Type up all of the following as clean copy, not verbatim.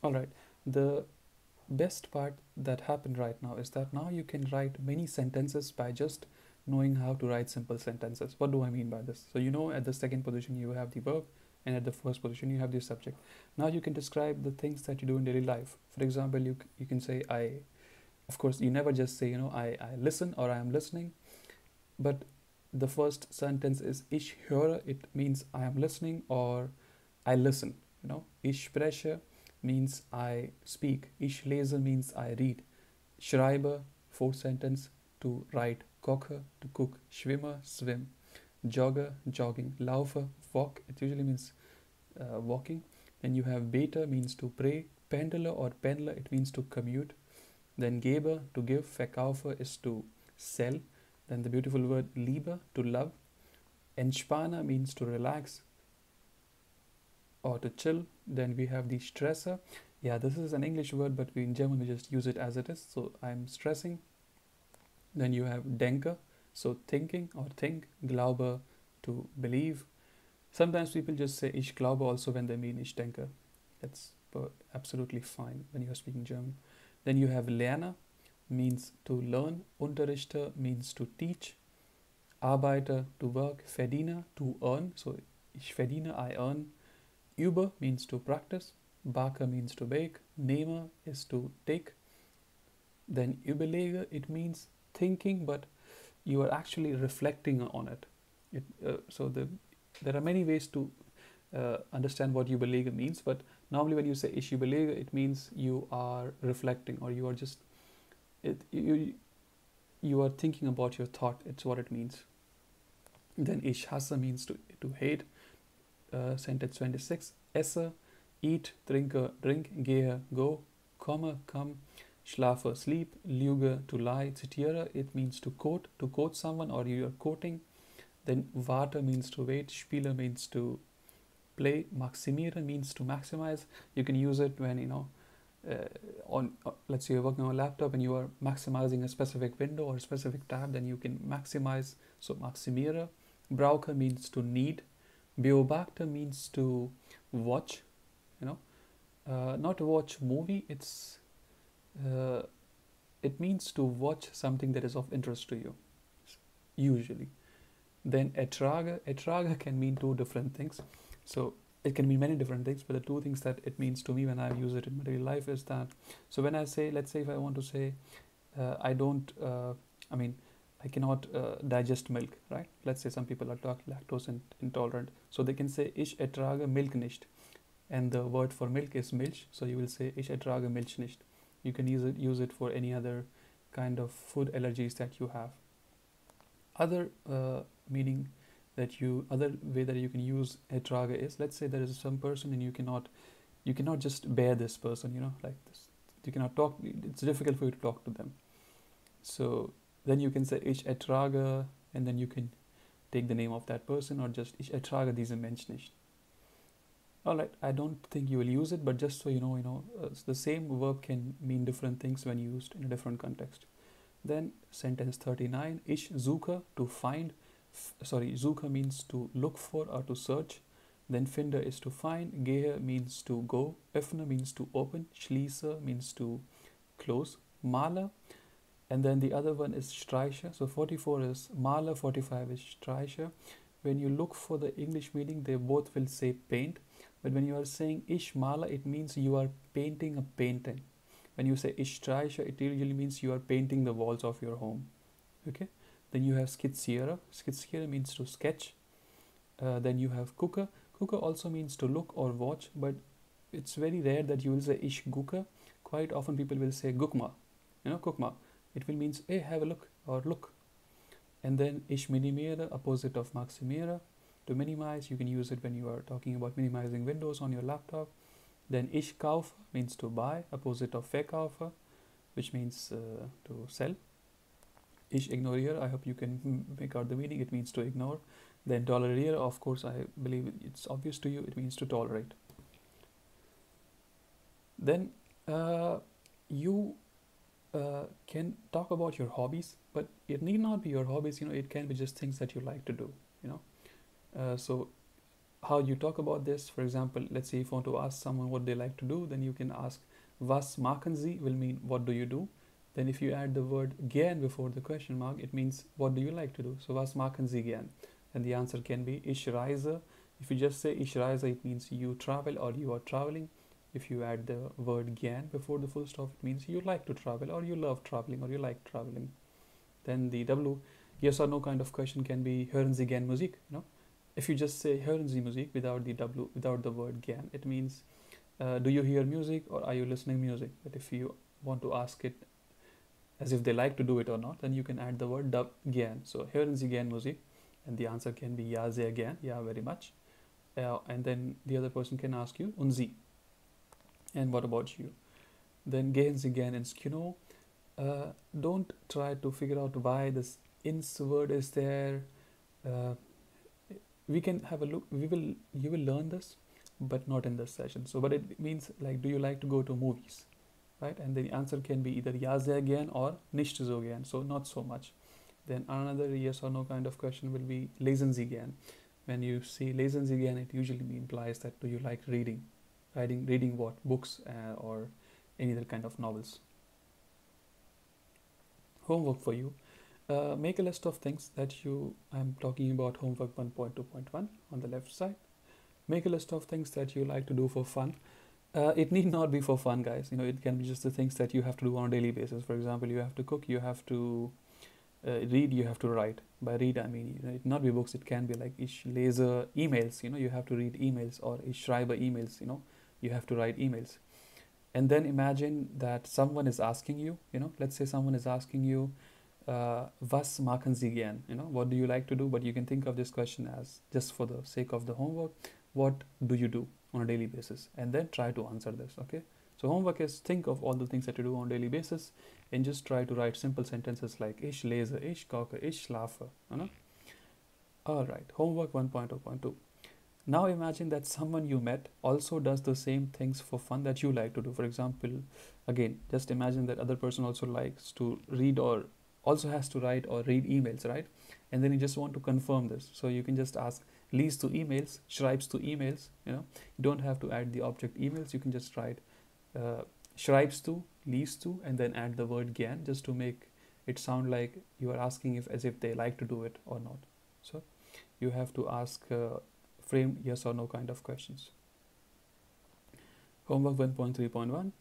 All right. The best part that happened right now is that now you can write many sentences by just knowing how to write simple sentences. What do I mean by this? So you know at the second position you have the verb, and at the first position you have the subject. Now you can describe the things that you do in daily life. For example, you can say I. Of course, you never just say I listen or I am listening, but the first sentence is ich höre. It means I am listening or I listen. Ich spreche means I speak. Ich lese means I read. Schreibe, fourth sentence, to write. Koche, to cook. Schwimme, swim. Jogge, jogging. Laufe, walk. It usually means walking. Then you have bete, means to pray. Pendele or pendler, it means to commute. Then gebe, to give. Verkaufe is to sell. Then the beautiful word liebe, to love. Entspanne means to relax or to chill. Then we have the stressor. Yeah, this is an English word, but in German we just use it as it is. So I'm stressing. Then you have denke, so thinking or think. Glaube, to believe. Sometimes people just say ich glaube also when they mean ich denke. That's absolutely fine when you are speaking German. Then you have lerne, means to learn. Unterrichte means to teach. Arbeite, to work. Verdiene, to earn. So ich verdiene, I earn. Übe means to practice. Bake means to bake. Nehme is to take. Then überlege, it means thinking, but you are actually reflecting on it. There are many ways to understand what überlege means, but normally when you say ich überlege, it means you are reflecting, or you are just you are thinking about your thought. It's what it means. Then ich hasse means to hate. Sentence 26. Esse, eat. Trinke, drink. Gehe, go. Komme, come. Schlafe, sleep. Lüge, to lie. Zitiere, it means to quote someone, or you are quoting. Then warte means to wait. Spiele means to play. Maximiere means to maximize. You can use it when let's say you're working on a laptop and you are maximizing a specific window or a specific tab, then you can maximize. So maximiere. Brauche means to need. Beobachte means to watch. Not to watch movie. It means to watch something that is of interest to you, usually. Then ertrage can mean two different things. So it can mean many different things, but the two things that it means to me when I use it in my daily life is that, so when I say, let's say if I want to say, I don't, I cannot digest milk, right? Let's say some people are lactose intolerant. So they can say, ich ertrage Milch nicht. And the word for milk is Milch. So you will say, ich ertrage Milch nicht. You can use it for any other kind of food allergies that you have. Other meaning other way that you can use ertrage is, let's say there is some person and you cannot just bear this person, like this. You cannot talk, it's difficult for you to talk to them. So then you can say ich ertrage, and then you can take the name of that person, or just ich ertrage diesen Mensch nicht. Alright, I don't think you will use it, but just so you know, the same verb can mean different things when used in a different context. Then sentence 39, ich suche, to find. Suche means to look for or to search. Then finde is to find. Gehe means to go. Öffne means to open. Schließe means to close. Male. And then the other one is streiche. So 44 is male, 45 is streiche. When you look for the English meaning, they both will say paint. But when you are saying ich male, it means you are painting a painting. When you say ich streiche, it usually means you are painting the walls of your home. Okay. Then you have skizziere. Skizziere means to sketch. Then you have gucke. Gucke also means to look or watch, but it's very rare that you will say ich gucke. Quite often people will say guck mal. Guck mal. It will means, hey, have a look or look. And then ich minimiere, opposite of maximiere. To minimize, you can use it when you are talking about minimizing windows on your laptop. Then ich kaufe means to buy, opposite of verkaufe, which means to sell. Ich ignoriere, I hope you can make out the meaning, it means to ignore. Then toleriere, of course, I believe it's obvious to you, it means to tolerate. Then you can talk about your hobbies, but it need not be your hobbies, it can be just things that you like to do, so how you talk about this. For example, let's say if you want to ask someone what they like to do, then you can ask was machen Sie will mean what do you do. Then if you add the word gern before the question mark, it means what do you like to do. So was machen Sie gern? And the answer can be ich reise. If you just say ich reise, it means you travel or you are traveling. If you add the word gern before the full stop, it means you like to travel or you love traveling or you like traveling. Then the W, yes or no kind of question can be hören Sie gern Musik? If you just say hören Sie Musik without the W, without the word gern, it means do you hear music or are you listening music? But if you want to ask it as if they like to do it or not, then you can add the word gern. So hören Sie gern Musik? And the answer can be ja, sehr gern, yeah, very much. And then the other person can ask you und Sie? And what about you? Then gehen Sie gern ins Kino? Don't try to figure out why this ins word is there. We can have a look. You will learn this, but not in this session. So, but it means like, do you like to go to movies, right? And the answer can be either ja sehr gern or nicht so gern. So not so much. Then another yes or no kind of question will be lesen Sie gern. When you see lesen Sie gern, it usually implies that do you like reading, reading what books or any other kind of novels. Homework for you. Make a list of things that I'm talking about homework 1.2.1 on the left side. Make a list of things that you like to do for fun. It need not be for fun, guys. It can be just the things that you have to do on a daily basis. For example, you have to cook, you have to read, you have to write. By read, I mean, it not be books. It can be like ich lese emails. You have to read emails, or ich schreibe emails. You have to write emails. And then imagine that someone is asking you. Let's say someone is asking you, was machen Sie gern? What do you like to do? But you can think of this question as, just for the sake of the homework, what do you do on a daily basis? And then try to answer this, okay? So homework is think of all the things that you do on a daily basis and just try to write simple sentences like ich lese, ich koche, ich schlafe. All right, homework 1.0.2. Now imagine that someone you met also does the same things for fun that you like to do. For example, again, just imagine that other person also likes to read or also has to write or read emails, right? And then you just want to confirm this. So you can just ask liest du emails, schreibst du emails, you don't have to add the object emails. You can just write schreibst du, liest du, and then add the word gern just to make it sound like you are asking as if they like to do it or not. So you have to ask frame yes or no kind of questions. Homework 1.3.1.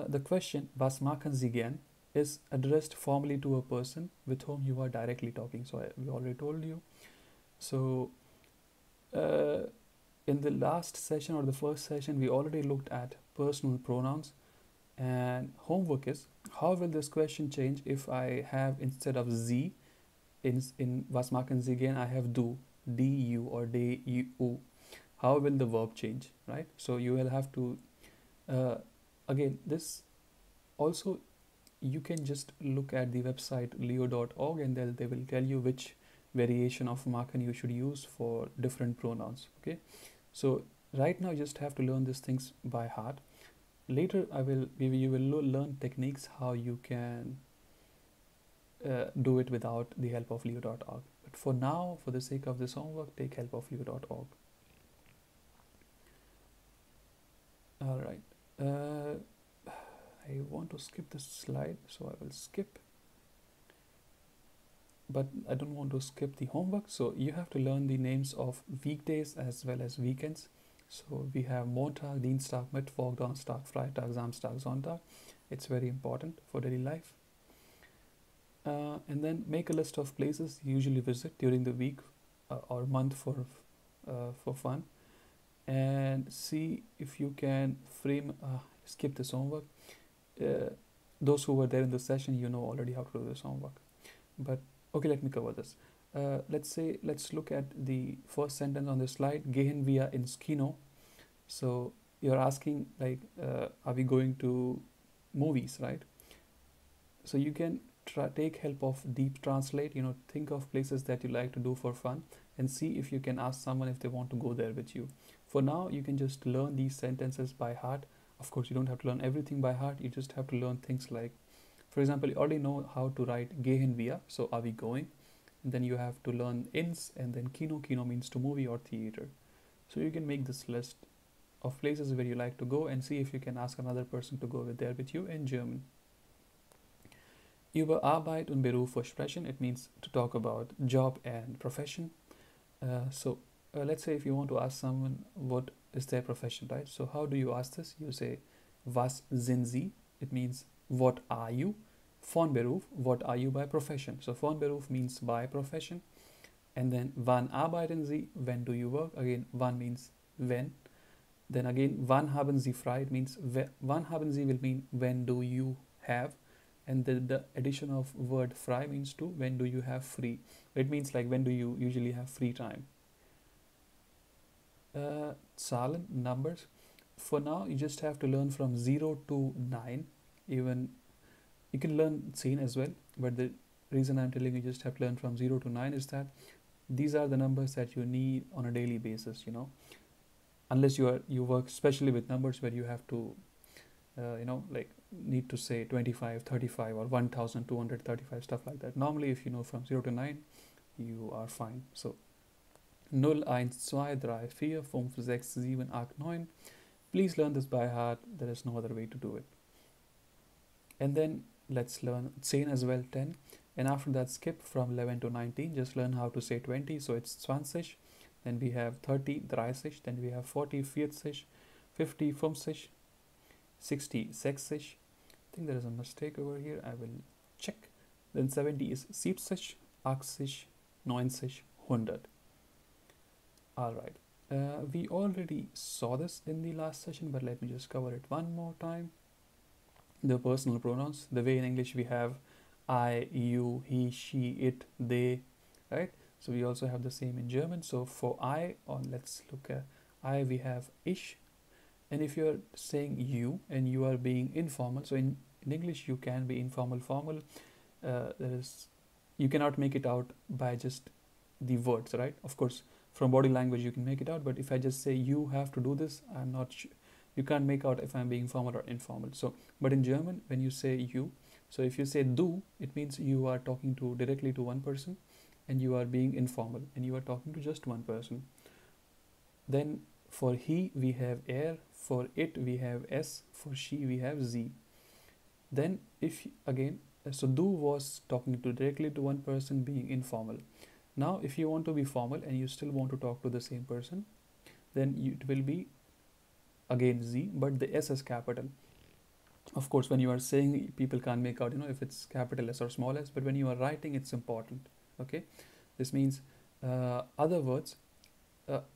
The question was machen Sie gern is addressed formally to a person with whom you are directly talking. So we already told you. So in the last session or the first session, we already looked at personal pronouns, and homework is how will this question change if I have instead of Sie in was machen Sie gern I have du, du or du. How will the verb change, right? So you will have to again, this also you can just look at the website leo.org and they will tell you which variation of machen you should use for different pronouns. Okay, so right now you just have to learn these things by heart. Later you will learn techniques how you can do it without the help of leo.org. But for now, for the sake of this homework, take help of leo.org. All right. I want to skip this slide, so I will skip. But I don't want to skip the homework. So you have to learn the names of weekdays as well as weekends. So we have Montag, Dienstag, Mittwoch, Donnerstag, Freitag, Samstag, Sonntag. It's very important for daily life. And then make a list of places you usually visit during the week or month for fun. And see if you can frame, skip this homework. Those who were there in the session, already how to do this homework. But okay, let me cover this. Let's look at the first sentence on this slide. Gehen wir ins Kino? So you're asking like, are we going to movies, right? So you can take help of Deep Translate. Think of places that you like to do for fun and see if you can ask someone if they want to go there with you. For now, you can just learn these sentences by heart. Of course, you don't have to learn everything by heart. You just have to learn things like, for example, you already know how to write gehen wir, so are we going? And then you have to learn ins and then kino. Kino means to movie or theater. So you can make this list of places where you like to go and see if you can ask another person to go there with you in German. Über Arbeit und Beruf sprechen, it means to talk about job and profession. Let's say if you want to ask someone what is their profession, right? So how do you ask this? You say, was sind Sie? It means, what are you? Von Beruf, what are you by profession? So von Beruf means by profession. And then wann arbeiten Sie? When do you work? Again, wann means when. Then again, wann haben Sie frei? It means, wann haben Sie will mean when do you have. And the addition of word frei means to when do you have free. It means like when do you usually have free time. Zahlen, numbers. For now, you just have to learn from 0 to 9. Even you can learn 10 as well, but the reason I'm telling you just have to learn from 0 to 9 is that these are the numbers that you need on a daily basis, you know, unless you work especially with numbers where you have to like need to say 25, 35 or 1235, stuff like that. Normally if you know from 0 to 9, you are fine. So 0, 1, 2, 3, 4, 5, 6, 7, 8, 9. Please learn this by heart. There is no other way to do it. And then let's learn 10 as well, 10. And after that, skip from 11 to 19. Just learn how to say 20. So it's 20. Then we have 30, 30. Then we have 40, 40. 50, 50. 60, 60. I think there is a mistake over here. I will check. Then 70 is 70, 80, 90, 100. All right. We already saw this in the last session, but let me just cover it one more time. The personal pronouns, the way in English we have I, you, he, she, it, they, right? So we also have the same in German. So for I, let's look at I, we have ich. And if you're saying you and you are being informal, so in English you can be informal, formal. You cannot make it out by just the words, right? Of course, from body language you can make it out, but if I just say you have to do this, I'm not sure. You can't make out if I'm being formal or informal. So, but in German, when you say you, so if you say du, it means you are talking to directly to one person, and you are being informal, and you are talking to just one person. Then for he we have er, for it we have s, for she we have z. Then if again, so du was talking to directly to one person, being informal. Now if you want to be formal and you still want to talk to the same person, then it will be again z, but the s is capital. Of course, when you are saying, people can't make out, if it's capital S or small s, but when you are writing, it's important. Okay, this means other words,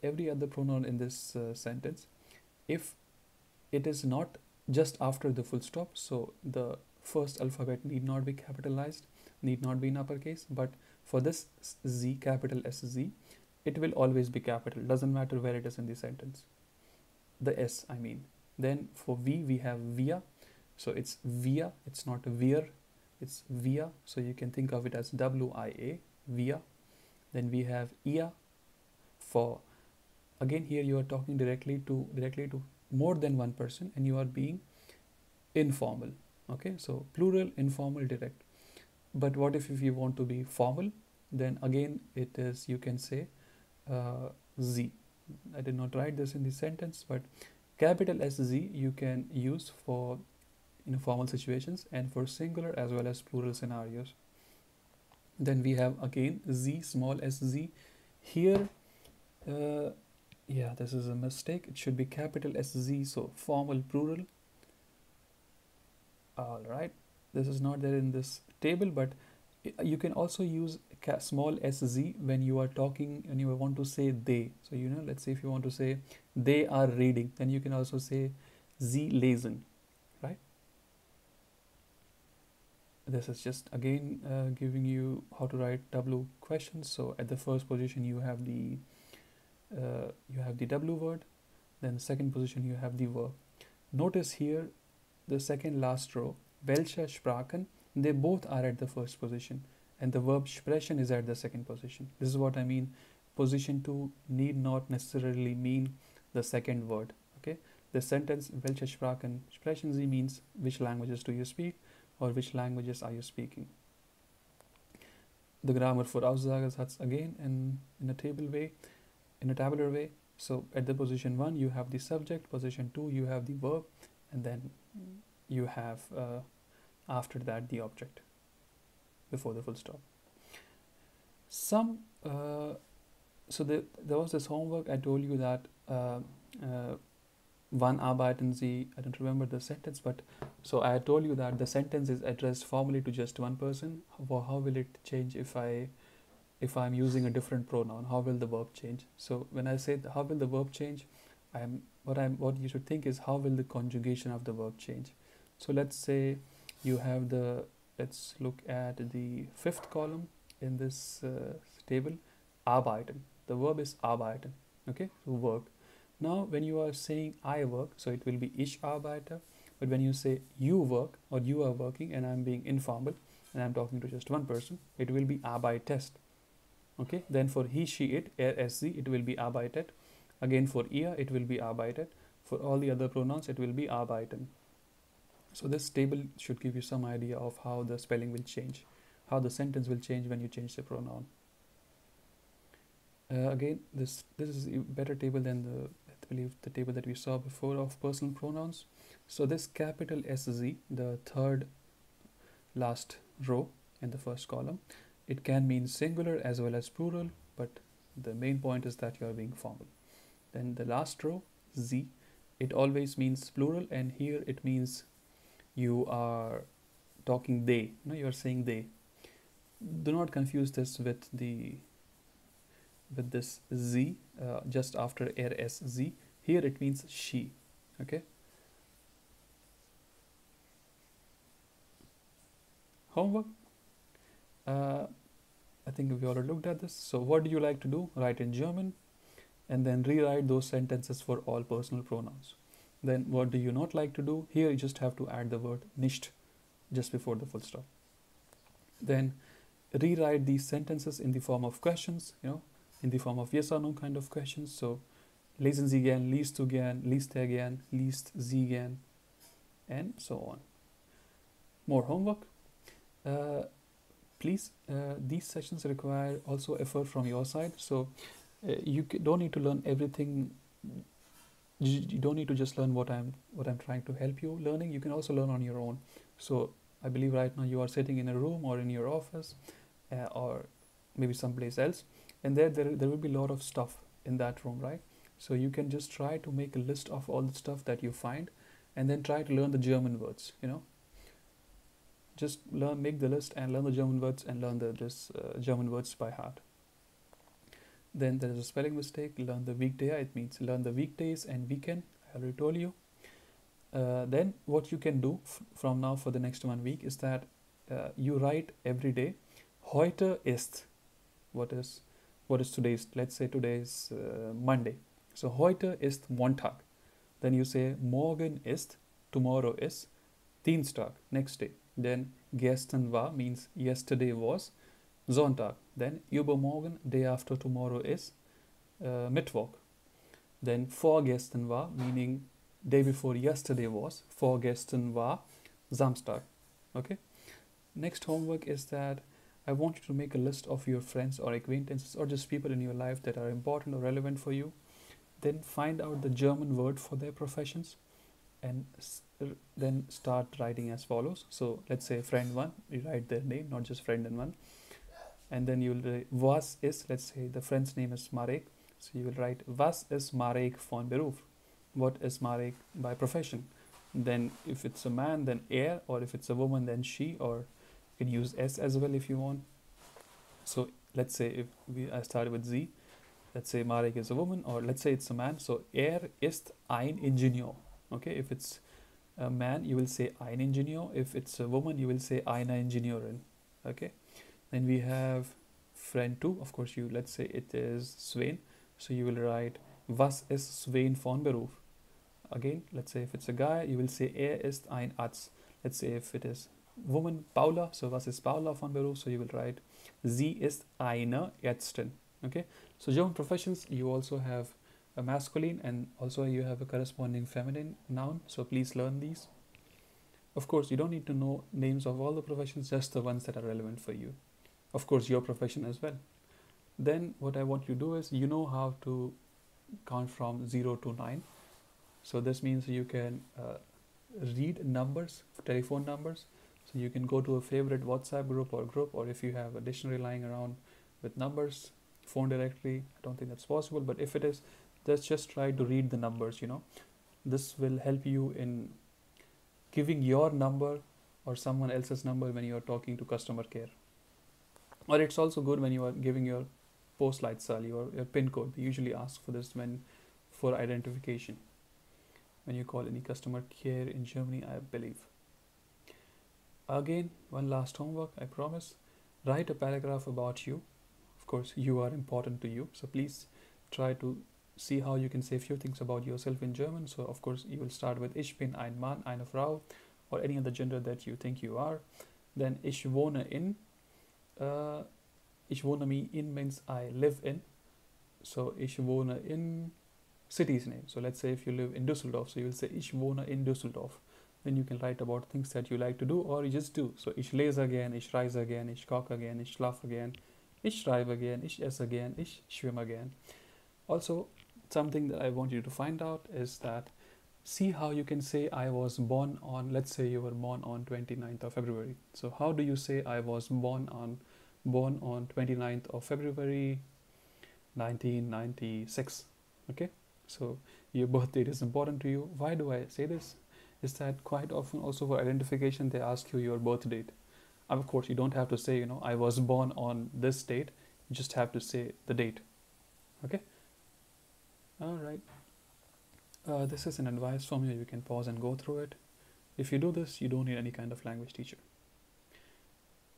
every other pronoun in this sentence, if it is not just after the full stop, so the first alphabet need not be capitalized, need not be in uppercase, but for this z, capital S Z, it will always be capital, doesn't matter where it is in the sentence, the S I mean. Then for we have via, so it's via, it's not wir, it's via, so you can think of it as WIA, via. Then we have ia, for again here you are talking directly to more than one person and you are being informal. Okay, so plural, informal, direct. But what if you want to be formal? Then again it is, you can say z. I did not write this in the sentence, but capital S Z you can use for formal situations and for singular as well as plural scenarios. Then we have again z, small s z. Here yeah, this is a mistake, it should be capital S Z, so formal, plural. All right, this is not there in this table, but you can also use small s z when you are talking and you want to say they. So let's say if you want to say they are reading, then you can also say sie lesen, right? This is just again giving you how to write W questions. So at the first position you have the W word, then second position you have the verb. Notice here the second last row, welche Sprachen, they both are at the first position and the verb sprechen is at the second position. This is what I mean. Position 2 need not necessarily mean the second word. Okay, the sentence welche Sprachen sprechen Sie means which languages do you speak or which languages are you speaking. The grammar for Aussagesatz again in a tabular way. So at the position 1 you have the subject, position 2 you have the verb, and then you have after that the object before the full stop. Some so there was this homework. I told you that wann arbeiten Sie, I don't remember the sentence, but so I told you that the sentence is addressed formally to just one person. How will it change if I'm using a different pronoun? How will the verb change? So when I say how will the verb change, what you should think is how will the conjugation of the verb change. So let's say you have let's look at the fifth column in this table, arbeiten. The verb is arbeiten, okay, so work. Now when you are saying I work, so it will be ich arbeite, but when you say you work or you are working, and I'm being informal and I'm talking to just one person, it will be arbeitest. Okay, then for he, she, it, er, es, sie, it will be arbeitet. Again for ihr, it will be arbeitet. For all the other pronouns, it will be arbeiten. So this table should give you some idea of how the spelling will change, how the sentence will change when you change the pronoun. Again, this is a better table than I believe the table that we saw before of personal pronouns. So this capital SZ, the third last row in the first column, it can mean singular as well as plural, but the main point is that you are being formal. Then the last row, Z, it always means plural, and here it means you are talking they. No, you are saying they. Do not confuse this with this Z just after RSZ. Here it means she. Okay. Homework. I think we already looked at this. So what do you like to do? Write in German and then rewrite those sentences for all personal pronouns. Then what do you not like to do? Here you just have to add the word nicht just before the full stop. Then rewrite these sentences in the form of questions, in the form of yes or no kind of questions. So lesen Sie gern, liest du gern, liest er gern, liest sie gern, and so on. More homework. Please, these sessions require also effort from your side. So you don't need to learn everything. You don't need to just learn what I'm trying to help you learning. You can also learn on your own. So I believe right now you are sitting in a room or in your office or maybe someplace else, and there will be a lot of stuff in that room, right? So you can just try to make a list of all the stuff that you find, and then try to learn the German words. Just make the list and learn the German words and learn German words by heart. Then there is a spelling mistake. Learn the weekday. It means learn the weekdays and weekend. I already told you. Then what you can do from now for the next 1 week is that you write every day. Heute ist. What is today's? Let's say today is Monday. So heute ist Montag. Then you say morgen ist. Tomorrow is Dienstag. Next day. Then gestern war means yesterday was Sonntag. Then übermorgen, day after tomorrow is Mittwoch. Then vorgestern war meaning day before yesterday was vorgestern war Samstag. Okay. Next homework is that I want you to make a list of your friends or acquaintances or just people in your life that are important or relevant for you. Then find out the German word for their professions and then start writing as follows. So let's say friend 1, you write their name, not just friend and 1. And then you'll write was ist, let's say the friend's name is Marek. So you will write was ist Marek von Beruf? What is Marek by profession? Then if it's a man, then er, or if it's a woman, then she, or you can use s as well if you want. So let's say I started with Z, let's say Marek is a woman, or let's say it's a man. So er ist ein Ingenieur. Okay, if it's a man, you will say ein Ingenieur. If it's a woman, you will say eine Ingenieurin. Okay. Then we have friend 2. Of course, let's say it is Sven. So you will write was ist Sven von Beruf? Again, let's say if it's a guy, you will say ist ein Arzt. Let's say if it is woman, Paula. So was ist Paula von Beruf? So you will write sie ist eine Ärztin. Okay. So German professions, you also have a masculine and also you have a corresponding feminine noun. So please learn these. Of course, you don't need to know names of all the professions, just the ones that are relevant for you. Of course, your profession as well. Then what I want you to do is, how to count from 0 to 9. So this means you can read numbers, telephone numbers. So you can go to a favorite WhatsApp group, or if you have a dictionary lying around with numbers, phone directory. I don't think that's possible, but if it is, let's just try to read the numbers. This will help you in giving your number or someone else's number when you are talking to customer care. Or it's also good when you are giving your Postleitzahl, your PIN code. They usually ask for this for identification when you call any customer care in Germany, I believe. Again, one last homework, I promise. Write a paragraph about you. Of course, you are important to you, so please try to see how you can say a few things about yourself in German. So of course you will start with Ich bin ein Mann, eine Frau, or any other gender that you think you are. Then ich wohne in. Ich wohne in means I live in. So ich wohne in city's name. So let's say if you live in Düsseldorf, so you will say Ich wohne in Düsseldorf. Then you can write about things that you like to do or you just do. So ich lese gern, ich reise gern, ich koche gern, ich schlafe gern, ich schreibe gern, ich esse gern, ich schwimme gern. Also, something that I want you to find out is that see how you can say I was born on, let's say you were born on 29th of February. So how do you say I was born on 29th of February 1996? Okay, so your birth date is important to you. Why do I say this? Is that quite often also for identification they ask you your birth date. Of course you don't have to say I was born on this date. You just have to say the date. Okay. All right. This is an advice from you. You can pause and go through it. If you do this, you don't need any kind of language teacher.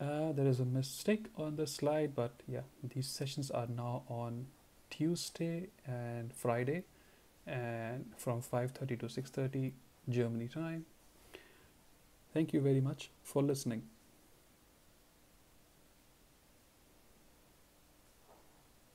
There is a mistake on the slide, but yeah, these sessions are now on Tuesday and Friday, and from 5:30 to 6:30 Germany time. Thank you very much for listening.